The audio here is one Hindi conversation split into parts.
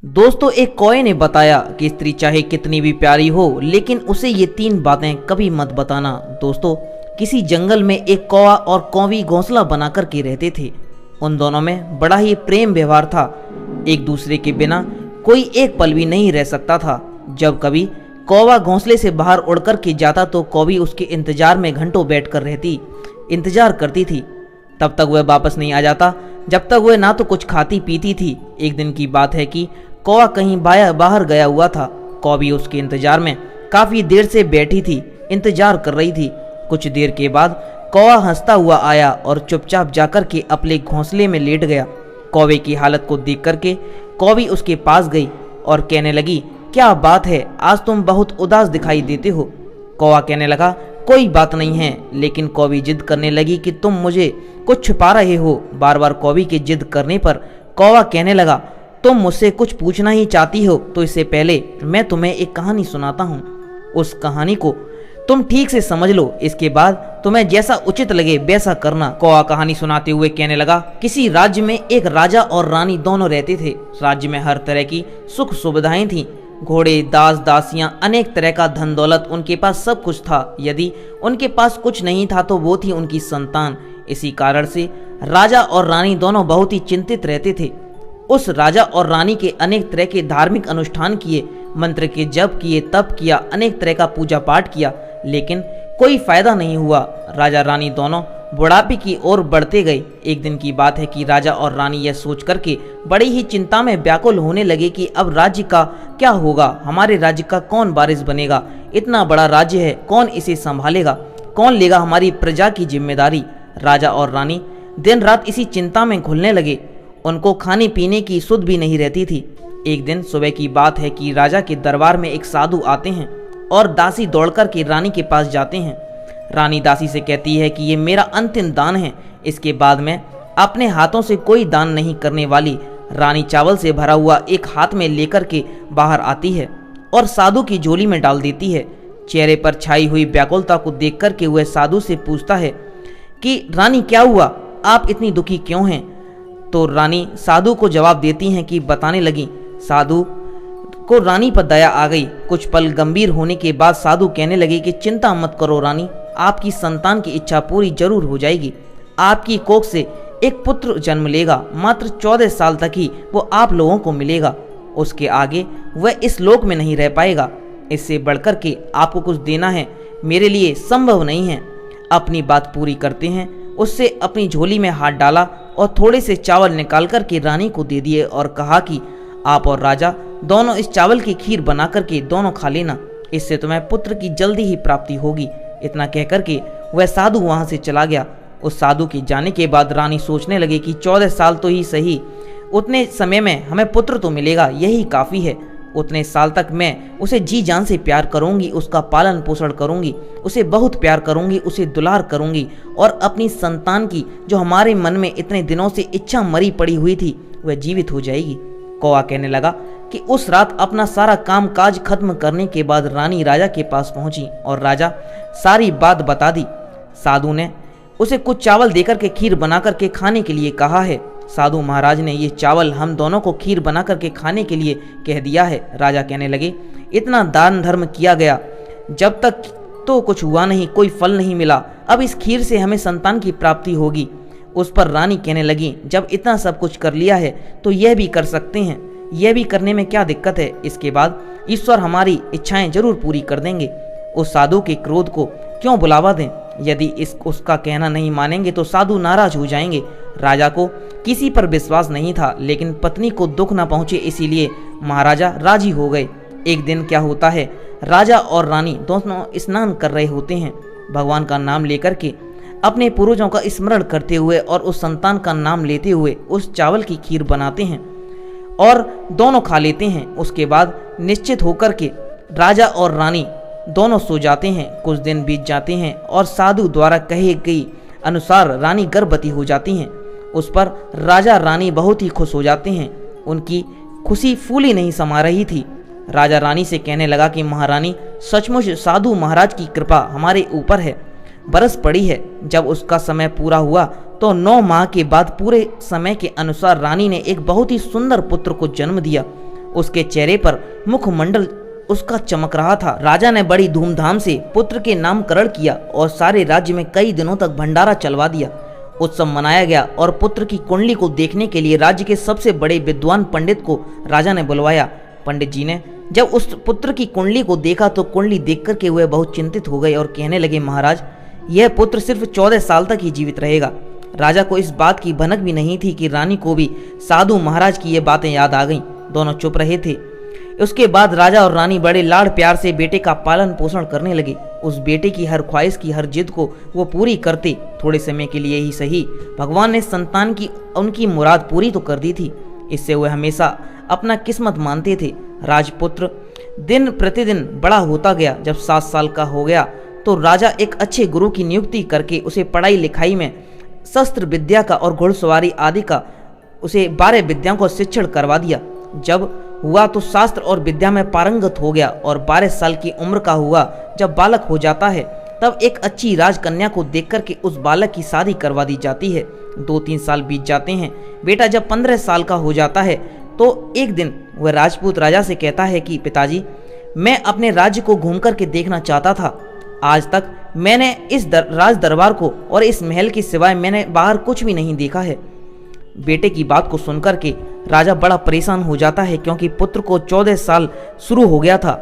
दोस्तों, एक कौए ने बताया कि स्त्री चाहे कितनी भी प्यारी हो लेकिन उसे ये 3 बातें कभी मत बताना। दोस्तों, किसी जंगल में एक कौवा और कौवी घोंसला बनाकर के रहते थे। उन दोनों में बड़ा ही प्रेम व्यवहार था। एक दूसरे के बिना कोई एक पल भी नहीं रह सकता था। जब कभी कौवा घोंसले से बाहर उड़कर के जाता तो कौवी उसके इंतजार में घंटों बैठकर रहती, इंतजार करती थी। तब तक वह वापस नहीं आ जाता जब तक वह ना तो कुछ खाती पीती थी। एक दिन की बात है कि कौवा कहीं बाहर गया हुआ था। कौवी उसके इंतजार में काफी देर से बैठी थी, इंतजार कर रही थी। कुछ देर के बाद कौवा हंसता हुआ आया और चुपचाप जाकर के अपने घोंसले में लेट गया। कौवे की हालत को देख करके कौवी उसके पास गई और कहने लगी, क्या बात है, आज तुम बहुत उदास दिखाई देते हो। कौवा कहने लगा, कोई बात नहीं है। लेकिन कौवी जिद करने लगी कि तुम मुझे कुछ छुपा रहे हो। बार बार कौवी की जिद करने पर कौवा कहने लगा, तुम मुझसे कुछ पूछना ही चाहती हो तो इससे पहले मैं तुम्हें एक कहानी सुनाता हूँ। उस कहानी को तुम ठीक से समझ लो, इसके बाद तुम्हें जैसा उचित लगे वैसा करना। कौवा कहानी सुनाते हुए कहने लगा, किसी राज्य में एक राजा और रानी दोनों रहते थे। राज्य में हर तरह की सुख सुविधाएं थीं, घोड़े, दास दासियां, अनेक तरह का धन दौलत, उनके पास सब कुछ था। यदि उनके पास कुछ नहीं था तो वो थी उनकी संतान। इसी कारण से राजा और रानी दोनों बहुत ही चिंतित रहते थे। उस राजा और रानी के अनेक तरह के धार्मिक अनुष्ठान किए, मंत्र के जप किए, तप किया, अनेक तरह का पूजा पाठ किया, लेकिन कोई फायदा नहीं हुआ। राजा रानी दोनों बुढ़ापे की ओर बढ़ते गए। एक दिन की बात है कि राजा और रानी यह सोच करके बड़ी ही चिंता में व्याकुल होने लगे कि अब राज्य का क्या होगा, हमारे राज्य का कौन वारिस बनेगा। इतना बड़ा राज्य है, कौन इसे संभालेगा, कौन लेगा हमारी प्रजा की जिम्मेदारी। राजा और रानी दिन रात इसी चिंता में घुलने लगे। उनको खाने पीने की सुध भी नहीं रहती थी। एक दिन सुबह की बात है कि राजा के दरबार में एक साधु आते हैं और दासी दौड़कर के रानी के पास जाते हैं। रानी दासी से कहती है कि ये मेरा अंतिम दान है, इसके बाद मैं अपने हाथों से कोई दान नहीं करने वाली। रानी चावल से भरा हुआ एक हाथ में लेकर के बाहर आती है और साधु की झोली में डाल देती है। चेहरे पर छाई हुई व्याकुलता को देख कर के वह साधु से पूछता है कि रानी क्या हुआ, आप इतनी दुखी क्यों हैं। तो रानी साधु को जवाब देती हैं कि बताने लगी। साधु को रानी पर दया आ गई। कुछ पल गंभीर होने के बाद साधु कहने लगे कि चिंता मत करो रानी, आपकी संतान की इच्छा पूरी जरूर हो जाएगी। आपकी कोख से एक पुत्र जन्म लेगा। मात्र 14 साल तक ही वो आप लोगों को मिलेगा। उसके आगे वह इस लोक में नहीं रह पाएगा। इससे बढ़कर के आपको कुछ देना है मेरे लिए संभव नहीं है। अपनी बात पूरी करते हैं। उससे अपनी झोली में हाथ डाला और थोड़े से चावल निकाल कर के रानी को दे दिए और कहा कि आप और राजा दोनों इस चावल की खीर बना करके दोनों खा लेना, इससे तुम्हें पुत्र की जल्दी ही प्राप्ति होगी। इतना कहकर के वह साधु वहां से चला गया। उस साधु के जाने के बाद रानी सोचने लगे कि 14 साल तो ही सही, उतने समय में हमें पुत्र तो मिलेगा, यही काफ़ी है। उतने साल तक मैं उसे जी जान से प्यार करूंगी, उसका पालन पोषण करूंगी, उसे बहुत प्यार करूंगी, उसे दुलार करूंगी और अपनी संतान की जो हमारे मन में इतने दिनों से इच्छा मरी पड़ी हुई थी वह जीवित हो जाएगी। कौवा कहने लगा कि उस रात अपना सारा काम काज खत्म करने के बाद रानी राजा के पास पहुंची और राजा सारी बात बता दी। साधु ने उसे कुछ चावल देकर के खीर बनाकर के खाने के लिए कहा है। साधु महाराज ने ये चावल हम दोनों को खीर बना करके खाने के लिए कह दिया है। राजा कहने लगे, इतना दान धर्म किया गया, जब तक तो कुछ हुआ नहीं, कोई फल नहीं मिला, अब इस खीर से हमें संतान की प्राप्ति होगी। उस पर रानी कहने लगी, जब इतना सब कुछ कर लिया है तो यह भी कर सकते हैं, यह भी करने में क्या दिक्कत है। इसके बाद ईश्वर हमारी इच्छाएं जरूर पूरी कर देंगे। उस साधु के क्रोध को क्यों बुलावा दें। यदि उसका कहना नहीं मानेंगे तो साधु नाराज हो जाएंगे। राजा को किसी पर विश्वास नहीं था, लेकिन पत्नी को दुख न पहुंचे इसीलिए महाराजा राजी हो गए। एक दिन क्या होता है, राजा और रानी दोनों स्नान कर रहे होते हैं। भगवान का नाम लेकर के अपने पूर्वजों का स्मरण करते हुए और उस संतान का नाम लेते हुए उस चावल की खीर बनाते हैं और दोनों खा लेते हैं। उसके बाद निश्चित होकर के राजा और रानी दोनों सो जाते हैं। कुछ दिन बीत जाते हैं और साधु द्वारा कही गई अनुसार रानी गर्भवती हो जाती हैं। उस पर राजा रानी बहुत ही खुश हो जाते हैं। उनकी खुशी फूली नहीं समा रही थी। राजा रानी से कहने लगा कि महारानी, सचमुच साधु महाराज की कृपा हमारे ऊपर है, बरस पड़ी है। जब उसका समय पूरा हुआ तो 9 माह के बाद पूरे समय के अनुसार रानी ने एक बहुत ही सुंदर पुत्र को जन्म दिया। उसके चेहरे पर मुखमंडल उसका चमक रहा था। राजा ने बड़ी धूमधाम से पुत्र के नामकरण किया और सारे राज्य में कई दिनों तक भंडारा चलवा दिया। उत्सव मनाया गया और पुत्र की कुंडली को देखने के लिए राज्य के सबसे बड़े विद्वान पंडित को राजा ने बुलवाया। पंडित जी ने जब उस पुत्र की कुंडली को देखा तो कुंडली देखकर के वे बहुत चिंतित हो गए और कहने लगे, महाराज, यह पुत्र सिर्फ 14 साल तक ही जीवित रहेगा। राजा को इस बात की भनक भी नहीं थी कि रानी को भी साधु महाराज की ये बातें याद आ गईं। दोनों चुप रहे थे। उसके बाद राजा और रानी बड़े लाड़ प्यार से बेटे का पालन पोषण करने लगे। उस बेटे की हर ख्वाहिश की हर जिद को वो पूरी करते। थोड़े समय के लिए ही सही, भगवान ने संतान की उनकी मुराद पूरी तो कर दी थी। इससे वे हमेशा अपना किस्मत मानते थे। राजपुत्र दिन प्रतिदिन बड़ा होता गया। जब 7 साल का हो गया तो राजा एक अच्छे गुरु की नियुक्ति करके उसे पढ़ाई लिखाई में, शस्त्र विद्या का और घुड़सवारी आदि का उसे 12 विद्याओं को शिक्षण करवा दिया। जब हुआ तो शास्त्र और विद्या में पारंगत हो गया और 12 साल की उम्र का हुआ। जब बालक हो जाता है तब एक अच्छी राजकन्या को देखकर के उस बालक की शादी करवा दी जाती है। 2-3 साल बीत जाते हैं। बेटा जब 15 साल का हो जाता है तो एक दिन वह राजपूत राजा से कहता है कि पिताजी, मैं अपने राज्य को घूम करके देखना चाहता था। आज तक मैंने इस राज दरबार को और इस महल के सिवाय मैंने बाहर कुछ भी नहीं देखा है। बेटे की बात को सुनकर के राजा बड़ा परेशान हो जाता है, क्योंकि पुत्र को 14 साल शुरू हो गया था।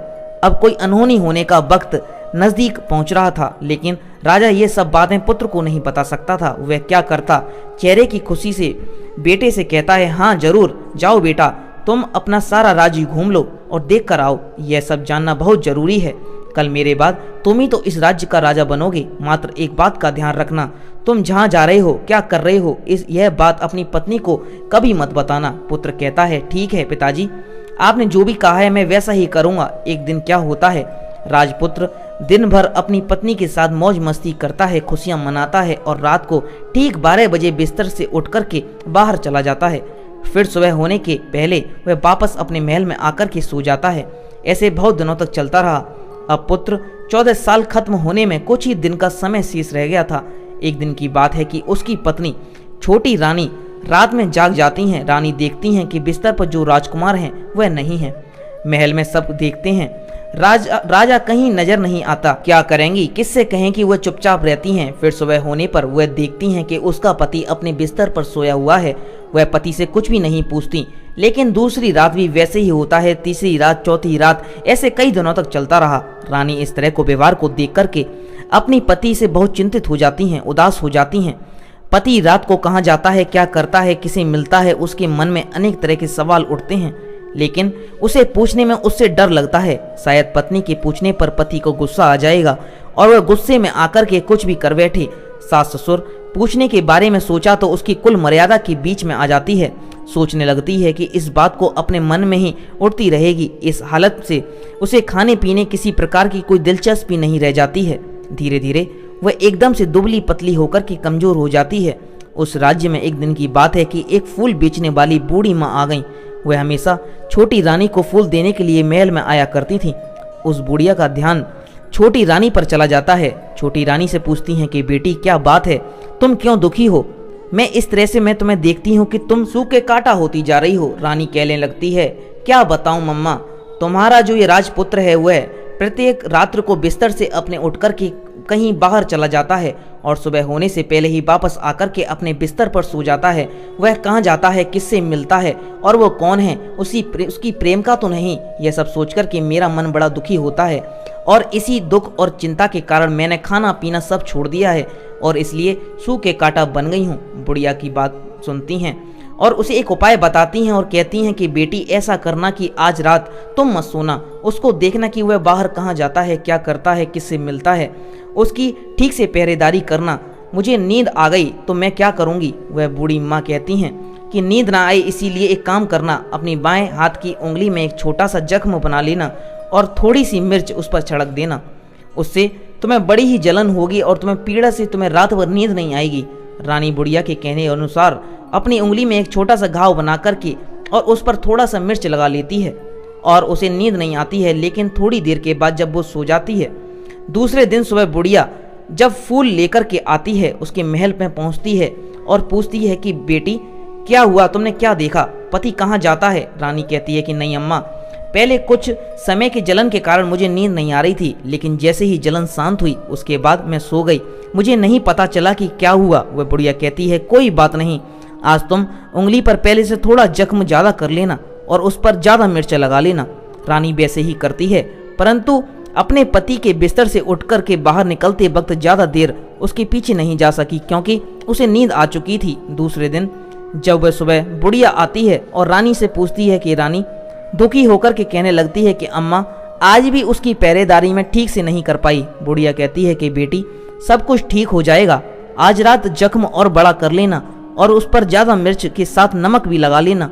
अब कोई अनहोनी होने का वक्त नजदीक पहुंच रहा था, लेकिन राजा ये सब बातें पुत्र को नहीं बता सकता था। वह क्या करता, चेहरे की खुशी से बेटे से कहता है, हाँ जरूर, जाओ बेटा, तुम अपना सारा राज्य घूम लो और देख कर आओ। यह सब जानना बहुत जरूरी है। कल मेरे बाद तुम ही तो इस राज्य का राजा बनोगे। मात्र एक बात का ध्यान रखना, तुम जहाँ जा रहे हो, क्या कर रहे हो, यह बात अपनी पत्नी को कभी मत बताना। पुत्र कहता है, ठीक है पिताजी, आपने जो भी कहा है मैं वैसा ही करूँगा। एक दिन क्या होता है, राजपुत्र दिन भर अपनी पत्नी के साथ मौज मस्ती करता है, खुशियाँ मनाता है और रात को ठीक 12 बजे बिस्तर से उठ कर के बाहर चला जाता है। फिर सुबह होने के पहले वह वापस अपने महल में आकर के सो जाता है। ऐसे बहुत दिनों तक चलता रहा। अब पुत्र 14 साल खत्म होने में कुछ ही दिन का समय शेष रह गया था। एक दिन की बात है कि उसकी पत्नी छोटी रानी रात में जाग जाती हैं। रानी देखती हैं कि बिस्तर पर जो राजकुमार हैं वह नहीं है। महल में सब देखते हैं, राजा कहीं नजर नहीं आता। क्या करेंगी, किससे कहें कि वह चुपचाप रहती हैं। फिर सुबह होने पर वह देखती हैं कि उसका पति अपने बिस्तर पर सोया हुआ है। वह पति से कुछ भी नहीं पूछती, लेकिन दूसरी रात भी वैसे ही होता है, तीसरी रात, चौथी रात, ऐसे कई दिनों तक चलता रहा। रानी इस तरह को व्यवहार को देख करके अपनी पति से बहुत चिंतित हो जाती हैं, उदास हो जाती हैं। पति रात को कहाँ जाता है, क्या करता है, किसे मिलता है, उसके मन में अनेक तरह के सवाल उठते हैं, लेकिन उसे पूछने में उससे डर लगता है। शायद पत्नी के पूछने पर पति को गुस्सा आ जाएगा और वह गुस्से में आकर के कुछ भी कर बैठे। सास ससुर पूछने के बारे में सोचा तो उसकी कुल मर्यादा के बीच में आ जाती है। सोचने लगती है कि इस बात को अपने मन में ही उठती रहेगी। इस हालत से उसे खाने पीने किसी प्रकार की कोई दिलचस्पी नहीं रह जाती है। धीरे धीरे वह एकदम से दुबली पतली होकर के कमजोर हो जाती है। उस राज्य में एक दिन की बात है कि एक फूल बेचने वाली बूढ़ी माँ आ गई। वह हमेशा छोटी रानी को फूल देने के लिए महल में आया करती थी। उस बुढ़िया का ध्यान छोटी रानी पर चला जाता है। छोटी रानी से पूछती हैं कि बेटी क्या बात है, तुम क्यों दुखी हो? मैं इस तरह से मैं तुम्हें देखती हूँ कि तुम सूखे काटा होती जा रही हो। रानी कहने लगती है, क्या बताऊं मम्मा, तुम्हारा जो ये राजपुत्र है वह प्रत्येक रात्र को बिस्तर से अपने उठकर के कहीं बाहर चला जाता है और सुबह होने से पहले ही वापस आकर के अपने बिस्तर पर सो जाता है। वह कहाँ जाता है, किससे मिलता है और वो कौन है, उसकी प्रेम का तो नहीं। यह सब सोचकर के मेरा मन बड़ा दुखी होता है और इसी दुख और चिंता के कारण मैंने खाना पीना सब छोड़ दिया है और इसलिए सूखे काटा बन गई हूँ। बुढ़िया की बात सुनती हैं और उसे एक उपाय बताती हैं और कहती हैं कि बेटी ऐसा करना कि आज रात तुम मत सोना, उसको देखना कि वह बाहर कहाँ जाता है, क्या करता है, किससे मिलता है, उसकी ठीक से पहरेदारी करना। मुझे नींद आ गई तो मैं क्या करूँगी? वह बूढ़ी माँ कहती हैं कि नींद ना आए इसीलिए एक काम करना, अपनी बाएं हाथ की उंगली में एक छोटा सा जख्म बना लेना और थोड़ी सी मिर्च उस पर छिड़क देना। उससे तुम्हें बड़ी ही जलन होगी और तुम्हें पीड़ा से तुम्हें रात भर नींद नहीं आएगी। रानी बुढ़िया के कहने अनुसार अपनी उंगली में एक छोटा सा घाव बना करके और उस पर थोड़ा सा मिर्च लगा लेती है और उसे नींद नहीं आती है। लेकिन थोड़ी देर के बाद जब वो सो जाती है, दूसरे दिन सुबह बुढ़िया जब फूल लेकर के आती है, उसके महल में पहुंचती है और पूछती है कि बेटी क्या हुआ, तुमने क्या देखा? पति कहाँ जाता है? रानी कहती है कि नहीं अम्मा, पहले कुछ समय के जलन के कारण मुझे नींद नहीं आ रही थी, लेकिन जैसे ही जलन शांत हुई उसके बाद मैं सो गई, मुझे नहीं पता चला कि क्या हुआ। वह बुढ़िया कहती है कोई बात नहीं, आज तुम उंगली पर पहले से थोड़ा जख्म ज़्यादा कर लेना और उस पर ज़्यादा मिर्च लगा लेना। रानी वैसे ही करती है, परंतु अपने पति के बिस्तर से उठकर के बाहर निकलते वक्त ज़्यादा देर उसके पीछे नहीं जा सकी, क्योंकि उसे नींद आ चुकी थी। दूसरे दिन जब वह सुबह बुढ़िया आती है और रानी से पूछती है कि रानी दुखी होकर के कहने लगती है कि अम्मा आज भी उसकी पहरेदारी में ठीक से नहीं कर पाई। बुढ़िया कहती है कि बेटी सब कुछ ठीक हो जाएगा, आज रात जख्म और बड़ा कर लेना और उस पर ज़्यादा मिर्च के साथ नमक भी लगा लेना।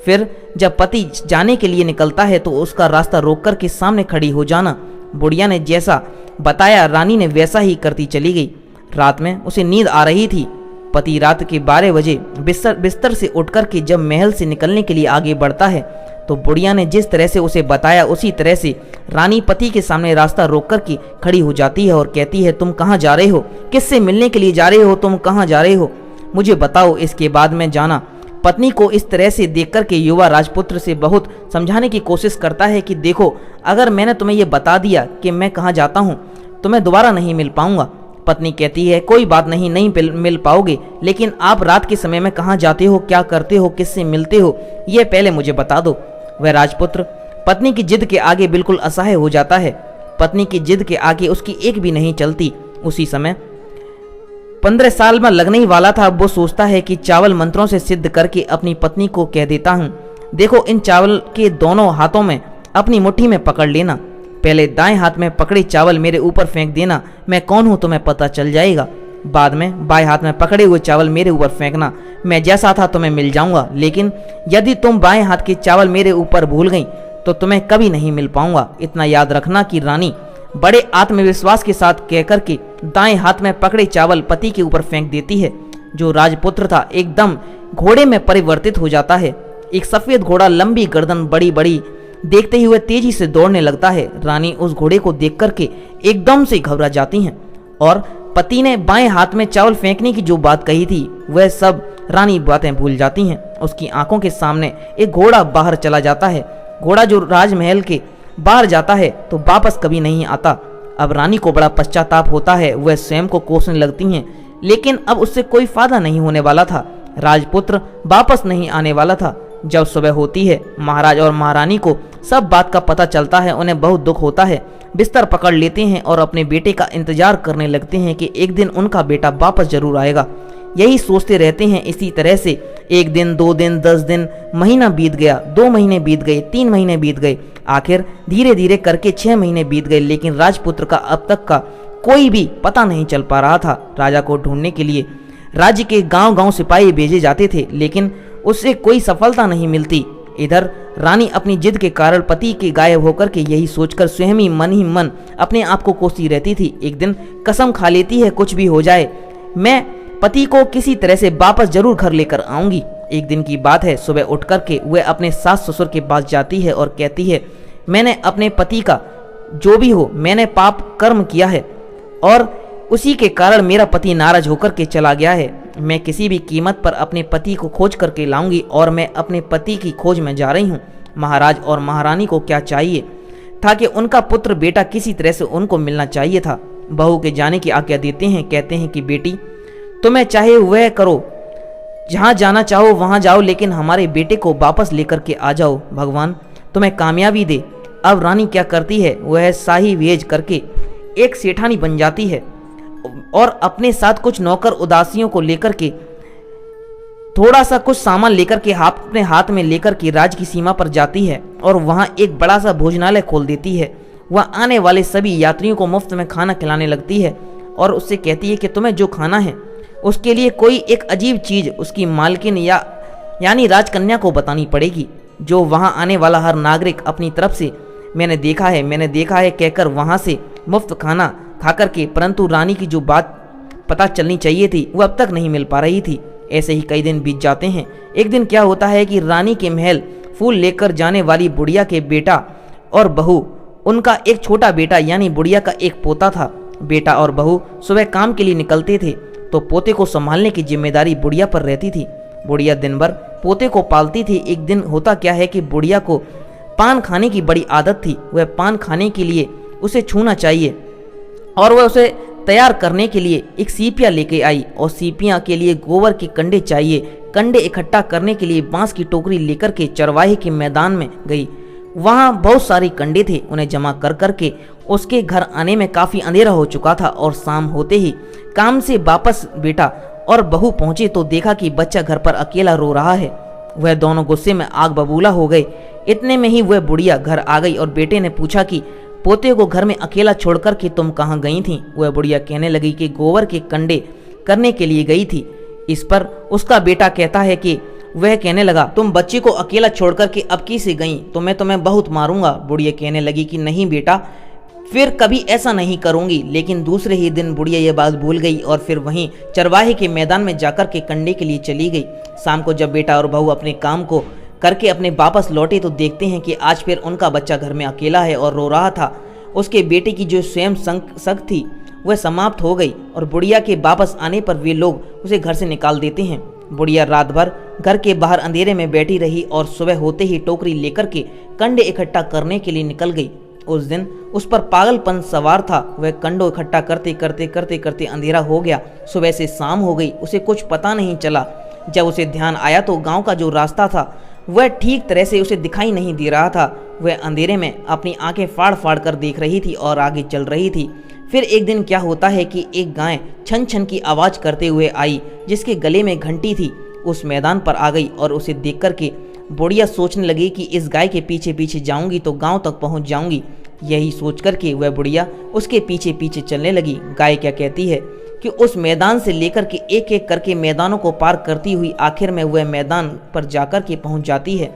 फिर जब पति जाने के लिए निकलता है तो उसका रास्ता रोक कर के सामने खड़ी हो जाना। बुढ़िया ने जैसा बताया रानी ने वैसा ही करती चली गई। रात में उसे नींद आ रही थी। पति रात के 12 बजे बिस्तर से उठकर के जब महल से निकलने के लिए आगे बढ़ता है तो बुढ़िया ने जिस तरह से उसे बताया उसी तरह से रानी पति के सामने रास्ता रोक कर के खड़ी हो जाती है और कहती है तुम कहाँ जा रहे हो? किससे मिलने के लिए जा रहे हो? तुम कहाँ जा रहे हो? मुझे बताओ, इसके बाद मैं जाना। पत्नी को इस तरह से देखकर के युवा राजपुत्र से बहुत समझाने की कोशिश करता है कि देखो, अगर मैंने तुम्हें ये बता दिया कि मैं कहाँ जाता हूँ तो मैं दोबारा नहीं मिल पाऊंगा। पत्नी कहती है कोई बात नहीं, नहीं मिल पाओगे, लेकिन आप रात के समय में कहाँ जाते हो, क्या करते हो, किससे मिलते हो, ये पहले मुझे बता दो। वह राजपुत्र पत्नी की जिद के आगे बिल्कुल असहाय हो जाता है। पत्नी की जिद के आगे उसकी एक भी नहीं चलती। उसी समय 15 साल में लगने ही वाला था। वो सोचता है कि चावल मंत्रों से सिद्ध करके अपनी पत्नी को कह देता हूँ, देखो इन चावल के दोनों हाथों में अपनी मुट्ठी में पकड़ लेना, पहले दाएं हाथ में पकड़े चावल मेरे ऊपर फेंक देना, मैं कौन हूँ तुम्हें पता चल जाएगा। बाद में बाएं हाथ में पकड़े हुए चावल मेरे ऊपर फेंकना, मैं जैसा था तुम्हें मिल जाऊंगा, लेकिन यदि तुम बाएं हाथ के चावल मेरे ऊपर भूल गई तो तुम्हें कभी नहीं मिल पाऊंगा। इतना याद रखना कि रानी बड़े आत्मविश्वास के साथ कहकर के दाएं हाथ में पकड़े चावल पति के ऊपर फेंक देती है। जो राजपुत्र था एकदम घोड़े में परिवर्तित हो जाता है। एक सफेद घोड़ा, लंबी गर्दन, बड़ी बड़ी देखते हुए तेजी से दौड़ने लगता है। रानी उस घोड़े को देख करके एकदम से घबरा जाती हैं और पति ने बाएं हाथ में चावल फेंकने की जो बात कही थी वह सब रानी बातें भूल जाती हैं। उसकी आंखों के सामने एक घोड़ा बाहर चला जाता है। घोड़ा जो राजमहल के बाहर जाता है तो वापस कभी नहीं आता। अब रानी को बड़ा पश्चाताप होता है। वह स्वयं को कोसने लगती हैं, लेकिन अब उससे कोई फायदा नहीं होने वाला था। राजपुत्र वापस नहीं आने वाला था। जब सुबह होती है, महाराज और महारानी को सब बात का पता चलता है। उन्हें बहुत दुख होता है। बिस्तर पकड़ लेते हैं और अपने बेटे का इंतजार करने लगते हैं कि एक दिन उनका बेटा वापस जरूर आएगा। यही सोचते रहते हैं। इसी तरह से 1 दिन, 2 दिन, 10 दिन, महीना बीत गया, 2 महीने बीत गए, 3 महीने बीत गए, आखिर धीरे धीरे करके 6 महीने बीत गए, लेकिन राजपुत्र का अब तक का कोई भी पता नहीं चल पा रहा था। राजा को ढूंढने के लिए राज्य के गांव-गांव सिपाही भेजे जाते थे, लेकिन उससे कोई सफलता नहीं मिलती। इधर रानी अपनी जिद के कारण पति के गायब होकर के यही सोचकर स्वयं ही मन अपने आप को कोसती रहती थी। एक दिन कसम खा लेती है, कुछ भी हो जाए मैं पति को किसी तरह से वापस जरूर घर लेकर आऊंगी। एक दिन की बात है, सुबह उठ करके वह अपने सास ससुर के पास जाती है और कहती है, मैंने अपने पति का जो भी हो, मैंने पाप कर्म किया है और उसी के कारण मेरा पति नाराज होकर के चला गया है। मैं किसी भी कीमत पर अपने पति को खोज करके लाऊंगी और मैं अपने पति की खोज में जा रही हूँ। महाराज और महारानी को क्या चाहिए था कि उनका पुत्र बेटा किसी तरह से उनको मिलना चाहिए था। बहू के जाने की आज्ञा देते हैं। कहते हैं कि बेटी तुम्हें चाहे वह करो, जहाँ जाना चाहो वहाँ जाओ, लेकिन हमारे बेटे को वापस लेकर के आ जाओ। भगवान तुम्हें कामयाबी दे। अब रानी क्या करती है, वह शाही वेज करके एक सेठानी बन जाती है और अपने साथ कुछ नौकर उदासियों को लेकर के थोड़ा सा कुछ सामान लेकर के अपने हाथ में लेकर के राज की सीमा पर जाती है और वहाँ एक बड़ा सा भोजनालय खोल देती है। वह आने वाले सभी यात्रियों को मुफ्त में खाना खिलाने लगती है और उससे कहती है कि तुम्हें जो खाना है उसके लिए कोई एक अजीब चीज़ उसकी मालकिन यानी राजकन्या को बतानी पड़ेगी, जो वहाँ आने वाला हर नागरिक अपनी तरफ से मैंने देखा है कहकर वहाँ से मुफ्त खाना खाकर के, परंतु रानी की जो बात पता चलनी चाहिए थी वह अब तक नहीं मिल पा रही थी। ऐसे ही कई दिन बीत जाते हैं। एक दिन क्या होता है कि रानी के महल फूल लेकर जाने वाली बुढ़िया के बेटा और बहू, उनका एक छोटा बेटा यानी बुढ़िया का एक पोता था। बेटा और बहू सुबह काम के लिए निकलते थे तो पोते को संभालने की जिम्मेदारी बुढ़िया पर रहती थी। बुढ़िया दिन भर पोते को पालती थी। एक दिन होता क्या है कि बुढ़िया को पान खाने की बड़ी आदत थी। वह पान खाने के लिए उसे छूना चाहिए और वह उसे तैयार करने के लिए एक सीपिया लेके आई और सीपिया के लिए गोबर के कंडे चाहिए। कंडे इकट्ठा करने के लिए बांस की टोकरी लेकर के चरवाहे के मैदान में गई। वहाँ बहुत सारे कंडे थे। उन्हें जमा कर करके उसके घर आने में काफ़ी अंधेरा हो चुका था और शाम होते ही काम से वापस बेटा और बहू पहुंचे तो देखा कि बच्चा घर पर अकेला रो रहा है। वह दोनों गुस्से में आग बबूला हो गए। इतने में ही वह बुढ़िया घर आ गई और बेटे ने पूछा कि पोते को घर में अकेला छोड़कर के तुम कहाँ गई थी? वह बुढ़िया कहने लगी कि गोबर के कंडे करने के लिए गई थी। इस पर उसका बेटा कहता है कि वह कहने लगा, तुम बच्ची को अकेला छोड़कर के अब किसे गई? तो मैं तुम्हें बहुत मारूंगा। बुढ़िया कहने लगी कि नहीं बेटा, फिर कभी ऐसा नहीं करूंगी। लेकिन दूसरे ही दिन बुढ़िया यह बात भूल गई और फिर वहीं चरवाहे के मैदान में जाकर के कंडे के लिए चली गई। शाम को जब बेटा और बहू अपने काम को करके अपने वापस लौटे तो देखते हैं कि आज फिर उनका बच्चा घर में अकेला है और रो रहा था। उसके बेटे की जो स्वयं शक थी वह समाप्त हो गई और बुढ़िया के वापस आने पर वे लोग उसे घर से निकाल देते हैं। बुढ़िया रात भर घर के बाहर अंधेरे में बैठी रही और सुबह होते ही टोकरी लेकर के कंडे इकट्ठा करने के लिए निकल गई। उस दिन उस पर पागलपन सवार था। वह कंडो इकट्ठा करते करते करते करते अंधेरा हो गया। सुबह से शाम हो गई, उसे कुछ पता नहीं चला। जब उसे ध्यान आया तो गांव का जो रास्ता था वह ठीक तरह से उसे दिखाई नहीं दे रहा था। वह अंधेरे में अपनी आंखें फाड़ फाड़ कर देख रही थी और आगे चल रही थी। फिर एक दिन क्या होता है कि एक गाय छन छन की आवाज़ करते हुए आई, जिसके गले में घंटी थी। उस मैदान पर आ गई और उसे देख कर के बुढ़िया सोचने लगी कि इस गाय के पीछे पीछे जाऊंगी तो गांव तक पहुंच जाऊंगी। यही सोच करके वह बुढ़िया उसके पीछे पीछे चलने लगी। गाय क्या कहती है कि उस मैदान से लेकर के एक एक करके मैदानों को पार करती हुई आखिर में वह मैदान पर जाकर के पहुंच जाती है।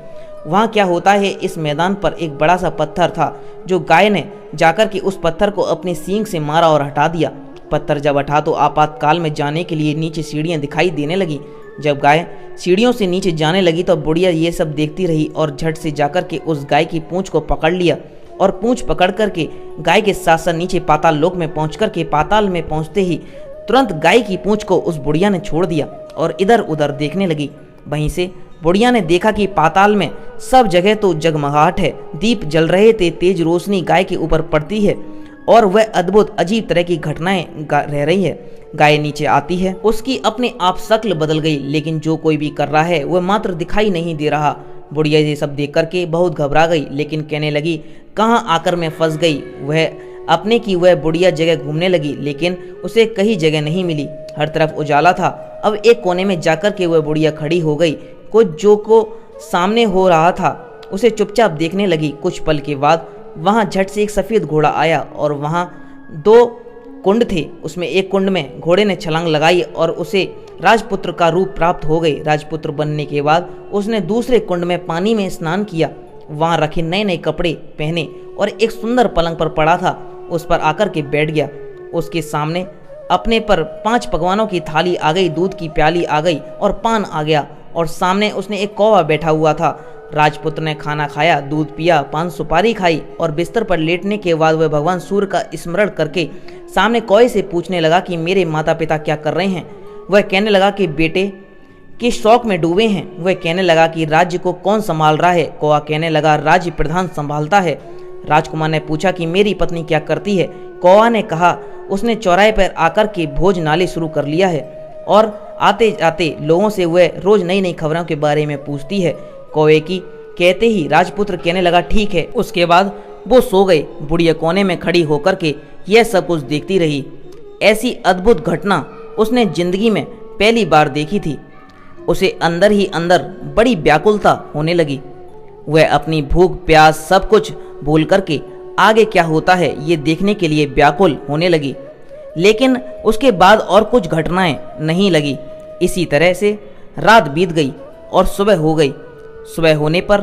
वहाँ क्या होता है, इस मैदान पर एक बड़ा सा पत्थर था जो गाय ने जाकर के उस पत्थर को अपने सींग से मारा और हटा दिया। पत्थर जब हटा तो आपातकाल में जाने के लिए नीचे सीढ़ियाँ दिखाई देने लगी। जब गाय सीढ़ियों से नीचे जाने लगी तो बुढ़िया ये सब देखती रही और झट से जाकर के उस गाय की पूंछ को पकड़ लिया और पूंछ पकड़ करके गाय के साथ साथ नीचे पाताल लोक में पहुँच करके पाताल में पहुँचते ही तुरंत गाय की पूंछ को उस बुढ़िया ने छोड़ दिया और इधर उधर देखने लगी। वहीं से बुढ़िया ने देखा कि पाताल में सब जगह तो जगमगाहट है, दीप जल रहे थे, तेज रोशनी गाय के ऊपर पड़ती है और वह अद्भुत अजीब तरह की घटनाएं रह रही है। गाय नीचे आती है, उसकी अपने आप शक्ल बदल गई, लेकिन जो कोई भी कर रहा है वह मात्र दिखाई नहीं दे रहा। बुढ़िया ये सब देख करके बहुत घबरा गई, लेकिन कहने लगी कहाँ आकर मैं फंस गई। वह अपने की वह बुढ़िया जगह घूमने लगी, लेकिन उसे कहीं जगह नहीं मिली। हर तरफ उजाला था। अब एक कोने में जाकर के वह बुढ़िया खड़ी हो गई। कुछ जो को सामने हो रहा था उसे चुपचाप देखने लगी। कुछ पल के बाद वहाँ झट से एक सफ़ेद घोड़ा आया और वहाँ दो कुंड थे। उसमें एक कुंड में घोड़े ने छलांग लगाई और उसे राजपुत्र का रूप प्राप्त हो गई। राजपुत्र बनने के बाद उसने दूसरे कुंड में पानी में स्नान किया। वहाँ रखे नए नए कपड़े पहने और एक सुंदर पलंग पर पड़ा था, उस पर आकर के बैठ गया। उसके सामने अपने पर 5 पकवानों की थाली आ गई, दूध की प्याली आ गई और पान आ गया और सामने उसने एक कौवा बैठा हुआ था। राजपुत्र ने खाना खाया, दूध पिया, पान सुपारी खाई और बिस्तर पर लेटने के बाद वह भगवान सूर्य का स्मरण करके सामने कौवे से पूछने लगा कि मेरे माता पिता क्या कर रहे हैं। वह कहने लगा कि बेटे के शौक में डूबे हैं। वह कहने लगा कि राज्य को कौन संभाल रहा है। कौवा कहने लगा राज्य प्रधान संभालता है। राजकुमार ने पूछा कि मेरी पत्नी क्या करती है। कौवा ने कहा उसने चौराहे पर आकर के भोजनालय शुरू कर लिया है और आते जाते लोगों से वह रोज नई नई खबरों के बारे में पूछती है। कौवे की कहते ही राजपुत्र कहने लगा ठीक है। उसके बाद वो सो गए। बुढ़िया कोने में खड़ी होकर के यह सब कुछ देखती रही। ऐसी अद्भुत घटना उसने जिंदगी में पहली बार देखी थी। उसे अंदर ही अंदर बड़ी व्याकुलता होने लगी। वह अपनी भूख प्यास सब कुछ भूल करके आगे क्या होता है ये देखने के लिए व्याकुल होने लगी। लेकिन उसके बाद और कुछ घटनाएं नहीं लगी। इसी तरह से रात बीत गई और सुबह हो गई। सुबह होने पर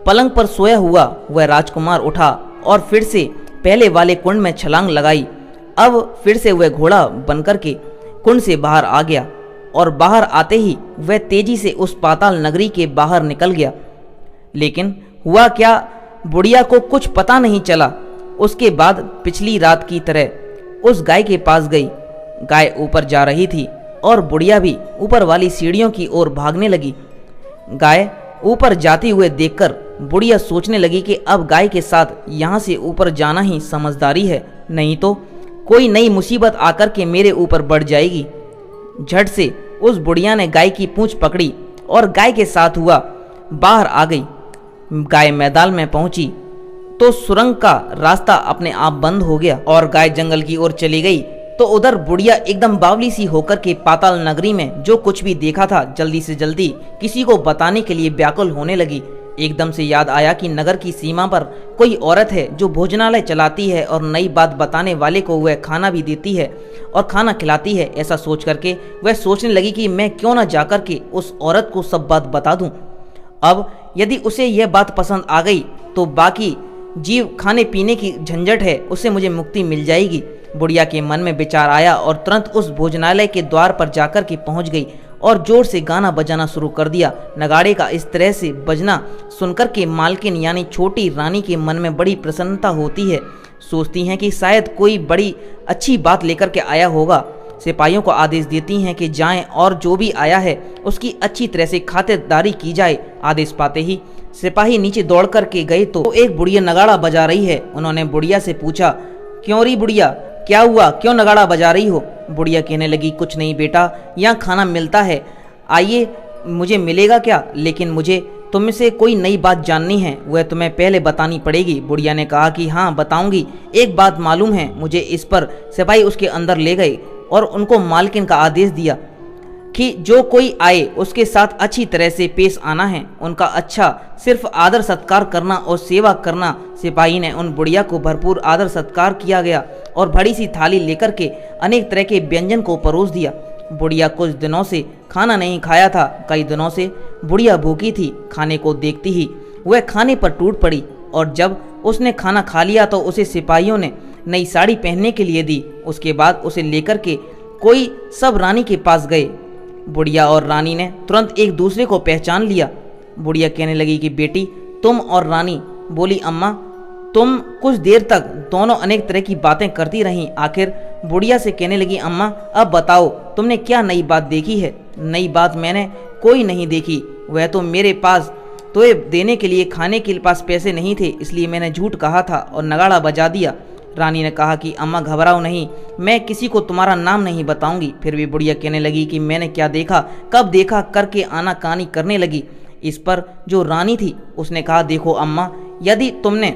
पलंग पर सोया हुआ वह राजकुमार उठा और फिर से पहले वाले कुंड में छलांग लगाई। अब फिर से वह घोड़ा बनकर के कुंड से बाहर आ गया और बाहर आते ही वह तेजी से उस पाताल नगरी के बाहर निकल गया। लेकिन हुआ क्या, बुढ़िया को कुछ पता नहीं चला। उसके बाद पिछली रात की तरह उस गाय के पास गई। गाय ऊपर जा रही थी और बुढ़िया भी ऊपर वाली सीढ़ियों की ओर भागने लगी। गाय ऊपर जाते हुए देखकर बुढ़िया सोचने लगी कि अब गाय के साथ यहाँ से ऊपर जाना ही समझदारी है, नहीं तो कोई नई मुसीबत आकर के मेरे ऊपर बढ़ जाएगी। झट से उस बुढ़िया ने गाय की पूंछ पकड़ी और गाय के साथ हुआ बाहर आ गई। गाय मैदान में पहुंची तो सुरंग का रास्ता अपने आप बंद हो गया और गाय जंगल की ओर चली गई। तो उधर बुढ़िया एकदम बावली सी होकर के पाताल नगरी में जो कुछ भी देखा था जल्दी से जल्दी किसी को बताने के लिए व्याकुल होने लगी। एकदम से याद आया कि नगर की सीमा पर कोई औरत है जो भोजनालय चलाती है और नई बात बताने वाले को वह खाना भी देती है और खाना खिलाती है। ऐसा सोच करके वह सोचने लगी कि मैं क्यों ना जाकर के उस औरत को सब बात बता दूं। अब यदि उसे यह बात पसंद आ गई तो बाकी जीव खाने पीने की झंझट है उससे मुझे मुक्ति मिल जाएगी। बुढ़िया के मन में विचार आया और तुरंत उस भोजनालय के द्वार पर जाकर के पहुंच गई और जोर से गाना बजाना शुरू कर दिया। नगाड़े का इस तरह से बजना सुनकर के मालकिन यानी छोटी रानी के मन में बड़ी प्रसन्नता होती है। सोचती हैं कि शायद कोई बड़ी अच्छी बात लेकर के आया होगा। सिपाहियों को आदेश देती हैं कि जाएं और जो भी आया है उसकी अच्छी तरह से खातिरदारी की जाए। आदेश पाते ही सिपाही नीचे दौड़ करके गए तो एक बुढ़िया नगाड़ा बजा रही है। उन्होंने बुढ़िया से पूछा, क्यों री बुढ़िया, क्या हुआ, क्यों नगाड़ा बजा रही हो? बुढ़िया कहने लगी, कुछ नहीं बेटा, यहाँ खाना मिलता है, आइए मुझे मिलेगा क्या, लेकिन मुझे तुमसे कोई नई बात जाननी है, वह तुम्हें पहले बतानी पड़ेगी। बुढ़िया ने कहा कि हाँ बताऊंगी, एक बात मालूम है मुझे। इस पर सिपाही उसके अंदर ले गए और उनको मालकिन का आदेश दिया कि जो कोई आए उसके साथ अच्छी तरह से पेश आना है, उनका अच्छा सिर्फ आदर सत्कार करना और सेवा करना। सिपाही ने उन बुढ़िया को भरपूर आदर सत्कार किया गया और बड़ी सी थाली लेकर के अनेक तरह के व्यंजन को परोस दिया। बुढ़िया कुछ दिनों से खाना नहीं खाया था, कई दिनों से बुढ़िया भूखी थी। खाने को देखती ही वह खाने पर टूट पड़ी और जब उसने खाना खा लिया तो उसे सिपाहियों ने नई साड़ी पहनने के लिए दी। उसके बाद उसे लेकर के कोई सब रानी के पास गए। बुढ़िया और रानी ने तुरंत एक दूसरे को पहचान लिया। बुढ़िया कहने लगी कि बेटी तुम और रानी। बोली, अम्मा तुम कुछ देर तक दोनों अनेक तरह की बातें करती रहीं। आखिर बुढ़िया से कहने लगी, अम्मा अब बताओ तुमने क्या नई बात देखी है? नई बात मैंने कोई नहीं देखी, वह तो मेरे पास तो देने के लिए खाने के पास पैसे नहीं थे, इसलिए मैंने झूठ कहा था और नगाड़ा बजा दिया। रानी ने कहा कि अम्मा घबराओ नहीं, मैं किसी को तुम्हारा नाम नहीं बताऊंगी। फिर भी बुढ़िया कहने लगी कि मैंने क्या देखा, कब देखा करके आनाकानी करने लगी। इस पर जो रानी थी उसने कहा, देखो अम्मा, यदि तुमने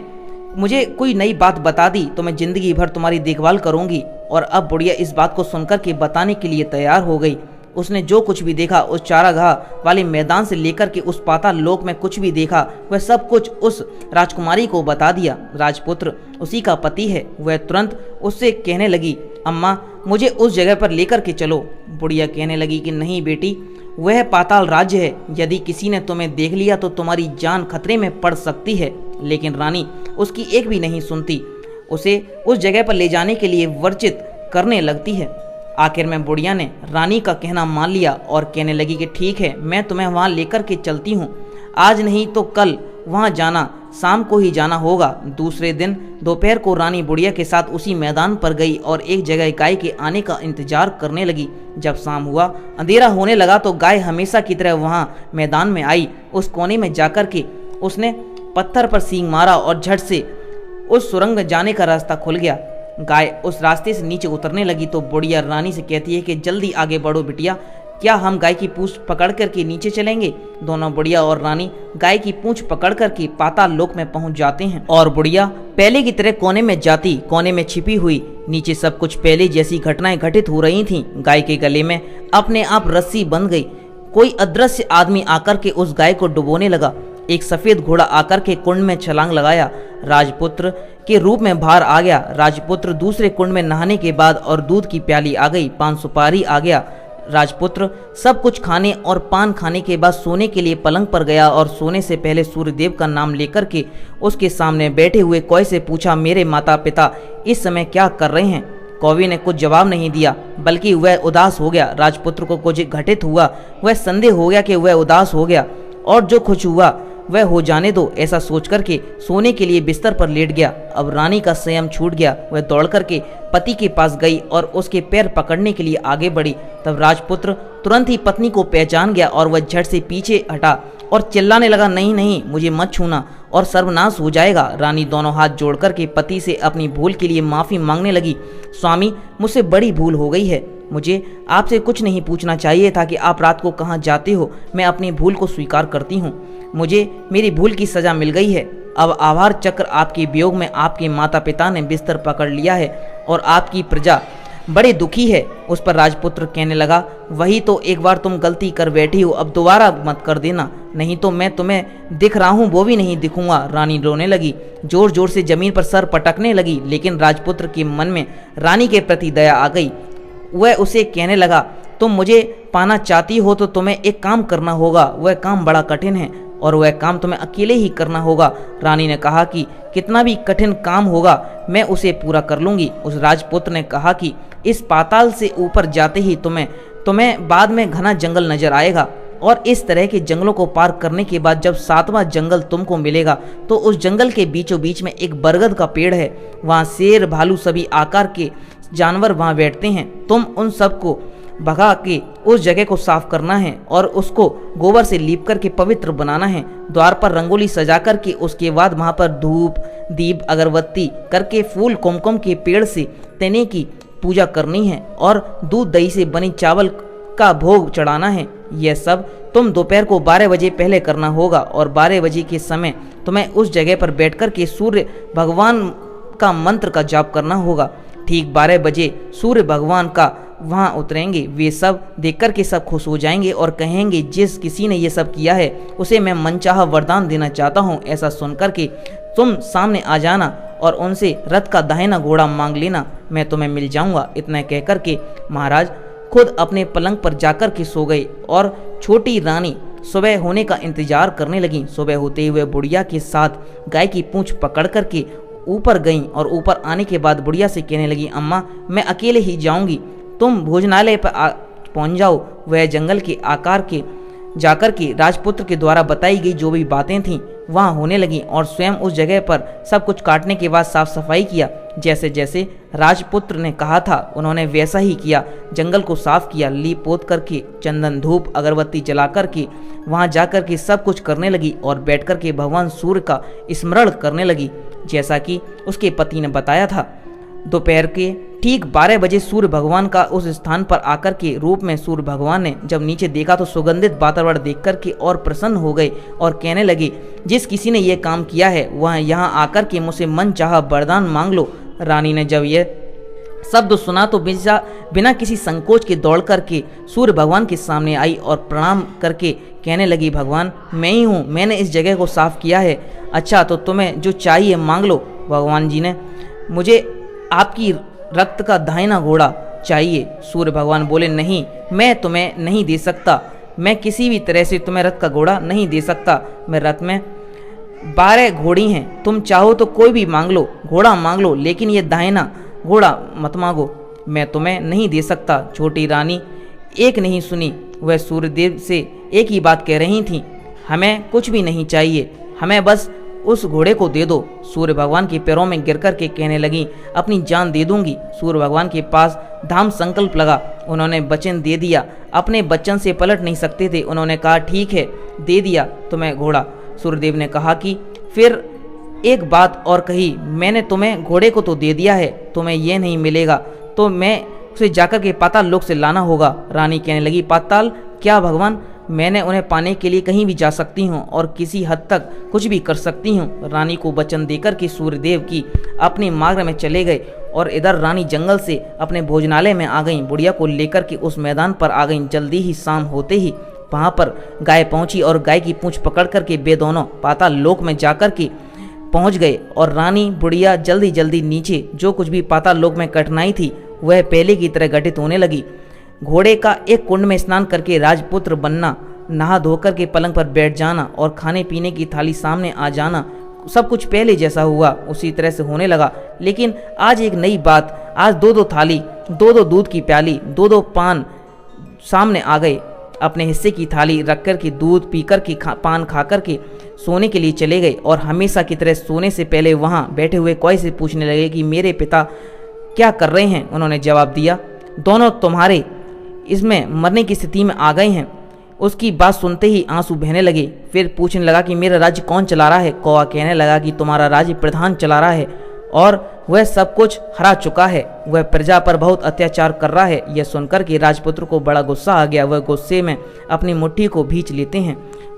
मुझे कोई नई बात बता दी तो मैं जिंदगी भर तुम्हारी देखभाल करूंगी। और अब बुढ़िया इस बात को सुनकर के बताने के लिए तैयार हो गई। उसने जो कुछ भी देखा उस चारागाह वाले मैदान से लेकर के उस पाताल लोक में कुछ भी देखा वह सब कुछ उस राजकुमारी को बता दिया। राजपुत्र उसी का पति है। वह तुरंत उससे कहने लगी, अम्मा मुझे उस जगह पर लेकर के चलो। बुढ़िया कहने लगी कि नहीं बेटी, वह पाताल राज्य है, यदि किसी ने तुम्हें देख लिया तो तुम्हारी जान खतरे में पड़ सकती है। लेकिन रानी उसकी एक भी नहीं सुनती, उसे उस जगह पर ले जाने के लिए वर्जित करने लगती है। आखिर में बुढ़िया ने रानी का कहना मान लिया और कहने लगी कि ठीक है, मैं तुम्हें वहाँ लेकर के चलती हूँ, आज नहीं तो कल वहाँ जाना, शाम को ही जाना होगा। दूसरे दिन दोपहर को रानी बुढ़िया के साथ उसी मैदान पर गई और एक जगह गाय के आने का इंतजार करने लगी। जब शाम हुआ, अंधेरा होने लगा तो गाय हमेशा की तरह वहाँ मैदान में आई। उस कोने में जाकर के उसने पत्थर पर सींग मारा और झट से उस सुरंग जाने का रास्ता खुल गया। गाय उस रास्ते से नीचे उतरने लगी तो बुढ़िया रानी से कहती है कि जल्दी आगे बढ़ो बिटिया, क्या हम गाय की पूंछ पकड़ करके नीचे चलेंगे? दोनों बुढ़िया और रानी गाय की पूंछ पकड़ करके पाताल लोक में पहुंच जाते हैं और बुढ़िया पहले की तरह कोने में जाती, कोने में छिपी हुई। नीचे सब कुछ पहले जैसी घटनाएं घटित हो रही थीं। गाय के गले में अपने आप रस्सी बंध गई। कोई अदृश्य आदमी आकर के उस गाय को डुबोने लगा। एक सफेद घोड़ा आकर के कुंड में छलांग लगाया। राजपुत्र के रूप में बाहर आ गया। राजपुत्र दूसरे कुंड में नहाने के बाद और दूध की प्याली आ गई, पान सुपारी आ गया। राजपुत्र सब कुछ खाने और पान खाने के बाद सोने के लिए पलंग पर गया और सोने से पहले सूर्यदेव का नाम लेकर के उसके सामने बैठे हुए कौवे से पूछा, मेरे माता पिता इस समय क्या कर रहे हैं? कौवे ने कुछ जवाब नहीं दिया, बल्कि वह उदास हो गया। राजपुत्र को कुछ घटित हुआ, वह संदेह हो गया कि वह उदास हो गया और जो कुछ हुआ वह हो जाने दो, ऐसा सोच करके सोने के लिए बिस्तर पर लेट गया। अब रानी का संयम छूट गया। वह दौड़ करके पति के पास गई और उसके पैर पकड़ने के लिए आगे बढ़ी। तब राजपुत्र तुरंत ही पत्नी को पहचान गया और वह झट से पीछे हटा और चिल्लाने लगा, नहीं नहीं, मुझे मत छूना और सर्वनाश हो जाएगा। रानी दोनों हाथ जोड़ करके पति से अपनी भूल के लिए माफ़ी मांगने लगी। स्वामी, मुझसे बड़ी भूल हो गई है। मुझे आपसे कुछ नहीं पूछना चाहिए था कि आप रात को कहाँ जाते हो। मैं अपनी भूल को स्वीकार करती हूँ। मुझे मेरी भूल की सज़ा मिल गई है। अब आभार चक्र आपके वियोग में आपके माता पिता ने बिस्तर पकड़ लिया है और आपकी प्रजा बड़े दुखी है। उस पर राजपुत्र कहने लगा, वही तो, एक बार तुम गलती कर बैठी हो, अब दोबारा मत कर देना, नहीं तो मैं तुम्हें दिख रहा हूँ वो भी नहीं दिखूंगा। रानी रोने लगी, जोर जोर से जमीन पर सर पटकने लगी। लेकिन राजपुत्र के मन में रानी के प्रति दया आ गई। वह उसे कहने लगा, तुम मुझे पाना चाहती हो तो तुम्हें एक काम करना होगा। वह काम बड़ा कठिन है और वह काम तुम्हें अकेले ही करना होगा। रानी ने कहा कि कितना भी कठिन काम होगा मैं उसे पूरा कर लूंगी। उस राजपुत्र ने कहा कि इस पाताल से ऊपर जाते ही तुम्हें बाद में घना जंगल नजर आएगा और इस तरह के जंगलों को पार करने के बाद जब 7वां जंगल तुमको मिलेगा तो उस जंगल के बीचों बीच में एक बरगद का पेड़ है। वहाँ शेर, भालू, सभी आकार के जानवर वहाँ बैठते हैं। तुम उन सबको भगा के उस जगह को साफ करना है और उसको गोबर से लीप करके पवित्र बनाना है। द्वार पर रंगोली सजा करके उसके बाद वहाँ पर धूप, दीप, अगरबत्ती करके फूल, कुमकुम के पेड़ से तेने की पूजा करनी है और दूध दही से बनी चावल का भोग चढ़ाना है। यह सब तुम दोपहर को 12 बजे पहले करना होगा और 12 बजे के समय तुम्हें उस जगह पर बैठ कर के सूर्य भगवान का मंत्र का जाप करना होगा। ठीक 12 बजे सूर्य भगवान का वहाँ उतरेंगे। वे सब देखकर के सब खुश हो जाएंगे और कहेंगे, जिस किसी ने ये सब किया है उसे मैं मनचाहा वरदान देना चाहता हूँ। ऐसा सुनकर के तुम सामने आ जाना और उनसे रथ का दाहिना घोड़ा मांग लेना, मैं तुम्हें मिल जाऊंगा। इतना कहकर के महाराज खुद अपने पलंग पर जाकर के सो गए और छोटी रानी सुबह होने का इंतजार करने लगी। सुबह होते हुए बुढ़िया के साथ गाय की पूंछ पकड़ करके ऊपर गईं और ऊपर आने के बाद बुढ़िया से कहने लगी, अम्मा मैं अकेले ही जाऊंगी, तुम भोजनालय पर पहुंच जाओ। वह जंगल के आकार के जाकर के राजपुत्र के द्वारा बताई गई जो भी बातें थीं वहाँ होने लगी और स्वयं उस जगह पर सब कुछ काटने के बाद साफ सफाई किया। जैसे जैसे राजपुत्र ने कहा था उन्होंने वैसा ही किया। जंगल को साफ किया, लीप पोत करके चंदन, धूप, अगरबत्ती जला करके वहाँ जा कर के सब कुछ करने लगी और बैठ कर के भगवान सूर्य का स्मरण करने लगी जैसा कि उसके पति ने बताया था। दोपहर के ठीक 12 बजे सूर्य भगवान का उस स्थान पर आकर के रूप में सूर्य भगवान ने जब नीचे देखा तो सुगंधित वातावरण देख कर के और प्रसन्न हो गए और कहने लगे, जिस किसी ने यह काम किया है वह यहाँ आकर के मुझसे मन चाहा वरदान मांग लो। रानी ने जब यह शब्द सुना तो बिना किसी संकोच के दौड़ करके सूर्य भगवान के सामने आई और प्रणाम करके कहने लगी, भगवान मैं ही हूँ, मैंने इस जगह को साफ किया है। अच्छा तो तुम्हें जो चाहिए मांग लो। भगवान जी ने, मुझे आपकी रक्त का दाहिना घोड़ा चाहिए। सूर्य भगवान बोले, नहीं, मैं तुम्हें नहीं दे सकता, मैं किसी भी तरह से तुम्हें रथ का घोड़ा नहीं दे सकता। मैं रथ में 12 घोड़ी हैं, तुम चाहो तो कोई भी मांग लो, घोड़ा मांग लो, लेकिन ये दाहिना घोड़ा मत मांगो, मैं तुम्हें नहीं दे सकता। छोटी रानी एक नहीं सुनी, वह सूर्यदेव से एक ही बात कह रही थी, हमें कुछ भी नहीं चाहिए, हमें बस उस घोड़े को दे दो। सूर्य भगवान के पैरों में गिर कर के कहने लगी, अपनी जान दे दूंगी। सूर्य भगवान के पास धाम संकल्प लगा, उन्होंने वचन दे दिया, अपने वचन से पलट नहीं सकते थे। उन्होंने कहा, ठीक है, दे दिया तुम्हें घोड़ा। सूर्यदेव ने कहा कि फिर एक बात और कही, मैंने तुम्हें घोड़े को तो दे दिया है, तुम्हें यह नहीं मिलेगा तो मैं उसे जाकर के पाताल लोक से लाना होगा। रानी कहने लगी, पाताल क्या भगवान, मैंने उन्हें पाने के लिए कहीं भी जा सकती हूँ और किसी हद तक कुछ भी कर सकती हूँ। रानी को वचन देकर के सूर्यदेव की अपने मार्ग में चले गए और इधर रानी जंगल से अपने भोजनालय में आ गई। बुढ़िया को लेकर के उस मैदान पर आ गई। जल्दी ही शाम होते ही वहाँ पर गाय पहुँची और गाय की पूँछ पकड़ करके वे दोनों पाताल लोक में जाकर के पहुँच गए और रानी बुढ़िया जल्दी जल्दी नीचे जो कुछ भी पाताल लोक में कठिनाई थी वह पहले की तरह घटित होने लगी। घोड़े का एक कुंड में स्नान करके राजपुत्र बनना, नहा धोकर के पलंग पर बैठ जाना और खाने पीने की थाली सामने आ जाना, सब कुछ पहले जैसा हुआ उसी तरह से होने लगा। लेकिन आज एक नई बात, आज 2-2 थाली, 2-2 दूध की प्याली, 2-2 पान सामने आ गए। अपने हिस्से की थाली रख कर के दूध पी कर के पान खा कर के सोने के लिए चले गए और हमेशा की तरह सोने से पहले वहाँ बैठे हुए कौए से पूछने लगे कि मेरे पिता क्या कर रहे हैं। उन्होंने जवाब दिया, दोनों तुम्हारे इसमें मरने की स्थिति में आ गए हैं। उसकी बात सुनते ही आंसू बहने लगे। फिर पूछने लगा कि मेरा राज्य कौन चला रहा है। कौवा कहने लगा कि तुम्हारा राज्य प्रधान चला रहा है और वह सब कुछ हरा चुका है, वह प्रजा पर बहुत अत्याचार कर रहा है। यह सुनकर के राजपुत्र को बड़ा गुस्सा आ गया। वह गुस्से में अपनी मुट्ठी को भींच लेते हैं।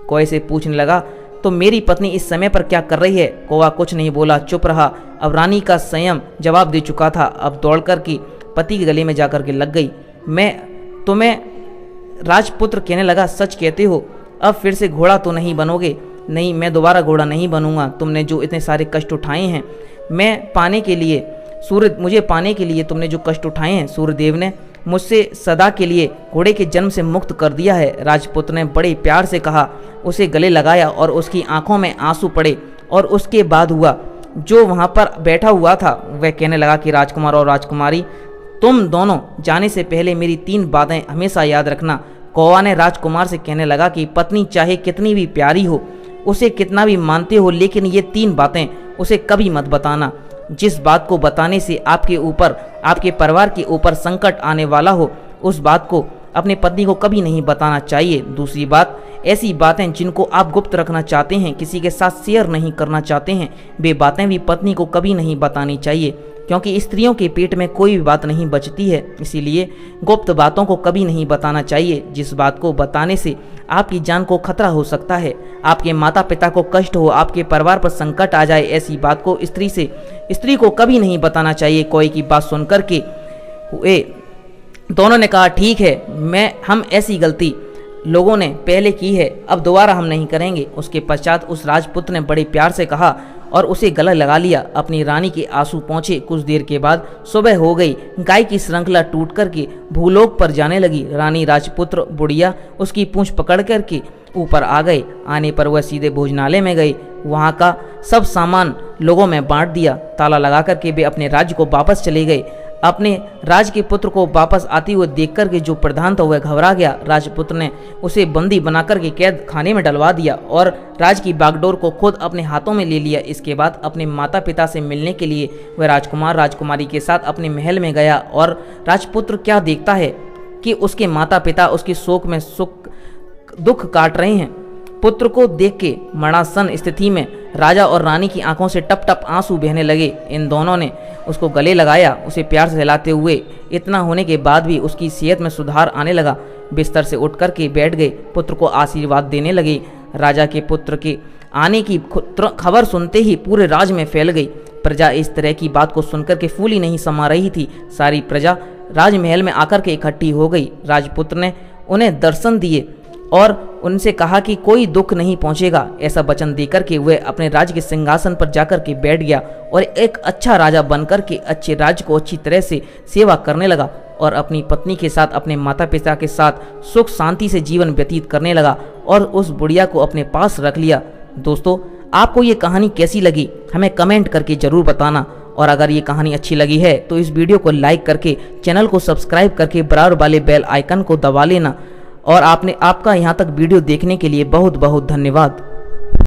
कौए से पूछने लगा, तो मेरी पत्नी इस समय पर क्या कर रही है। कौवा कुछ नहीं बोला, चुप रहा। अब रानी का संयम जवाब दे चुका था। अब दौड़ कर के पति के गले में जाकर के लग गई। मैं तुम्हें राजपुत्र कहने लगा, सच कहते हो, अब फिर से घोड़ा तो नहीं बनोगे। नहीं, मैं दोबारा घोड़ा नहीं बनूंगा। तुमने जो इतने सारे कष्ट उठाए हैं मुझे पाने के लिए तुमने जो कष्ट उठाए हैं, सूर्यदेव ने मुझसे सदा के लिए घोड़े के जन्म से मुक्त कर दिया है। राजपुत्र ने बड़े प्यार से कहा, उसे गले लगाया और उसकी आंखों में आंसू पड़े। और उसके बाद हुआ जो वहाँ पर बैठा हुआ था, वह कहने लगा कि राजकुमार और राजकुमारी, तुम दोनों जाने से पहले मेरी 3 बातें हमेशा याद रखना। कौवा ने राजकुमार से कहने लगा कि पत्नी चाहे कितनी भी प्यारी हो, उसे कितना भी मानते हो, लेकिन ये 3 बातें उसे कभी मत बताना। जिस बात को बताने से आपके ऊपर, आपके परिवार के ऊपर संकट आने वाला हो, उस बात को अपने पत्नी को कभी नहीं बताना चाहिए। दूसरी बात, ऐसी बातें जिनको आप गुप्त रखना चाहते हैं, किसी के साथ शेयर नहीं करना चाहते हैं, वे बातें भी पत्नी को कभी नहीं बतानी चाहिए, क्योंकि स्त्रियों के पेट में कोई भी बात नहीं बचती है। इसीलिए गुप्त बातों को कभी नहीं बताना चाहिए। जिस बात को बताने से आपकी जान को खतरा हो सकता है, आपके माता पिता को कष्ट हो, आपके परिवार पर संकट आ जाए, ऐसी बात को स्त्री को कभी नहीं बताना चाहिए। कोई की बात सुनकर के दोनों ने कहा, ठीक है, हम ऐसी गलती लोगों ने पहले की है, अब दोबारा हम नहीं करेंगे। उसके पश्चात उस राजपुत्र ने बड़े प्यार से कहा और उसे गला लगा लिया। अपनी रानी के आंसू पहुँचे। कुछ देर के बाद सुबह हो गई। गाय की श्रृंखला टूट करके भूलोक पर जाने लगी। रानी, राजपुत्र, बुढ़िया उसकी पूंछ पकड़ करके ऊपर आ गए। आने पर वह सीधे भोजनालय में गए। वहाँ का सब सामान लोगों में बांट दिया। ताला लगा करके वे अपने राज्य को वापस चले गए। अपने राज के पुत्र को वापस आते हुए देख कर के जो प्रधान था वह घबरा गया। राजपुत्र ने उसे बंदी बनाकर के कैद खाने में डलवा दिया और राज की बागडोर को खुद अपने हाथों में ले लिया। इसके बाद अपने माता पिता से मिलने के लिए वह राजकुमार राजकुमारी के साथ अपने महल में गया। और राजपुत्र क्या देखता है कि उसके माता पिता उसके शोक में दुख काट रहे हैं। पुत्र को देख के मरणासन स्थिति में राजा और रानी की आंखों से टप टप आंसू बहने लगे। इन दोनों ने उसको गले लगाया, उसे प्यार से हिलाते हुए। इतना होने के बाद भी उसकी सेहत में सुधार आने लगा। बिस्तर से उठ कर के बैठ गए, पुत्र को आशीर्वाद देने लगे। राजा के पुत्र के आने की खबर सुनते ही पूरे राज्य में फैल गई। प्रजा इस तरह की बात को सुनकर के फूली नहीं समा रही थी। सारी प्रजा राजमहल में आकर के इकट्ठी हो गई। राजपुत्र ने उन्हें दर्शन दिए और उनसे कहा कि कोई दुख नहीं पहुंचेगा। ऐसा वचन देकर के वह अपने राज्य के सिंहासन पर जाकर के बैठ गया और एक अच्छा राजा बनकर के अच्छे राज्य को अच्छी तरह से सेवा करने लगा और अपनी पत्नी के साथ, अपने माता पिता के साथ सुख शांति से जीवन व्यतीत करने लगा और उस बुढ़िया को अपने पास रख लिया। दोस्तों, आपको ये कहानी कैसी लगी हमें कमेंट करके जरूर बताना। और अगर ये कहानी अच्छी लगी है तो इस वीडियो को लाइक करके चैनल को सब्सक्राइब करके बराबर वाले बेल आइकन को दबा लेना। और आपका यहाँ तक वीडियो देखने के लिए बहुत बहुत धन्यवाद।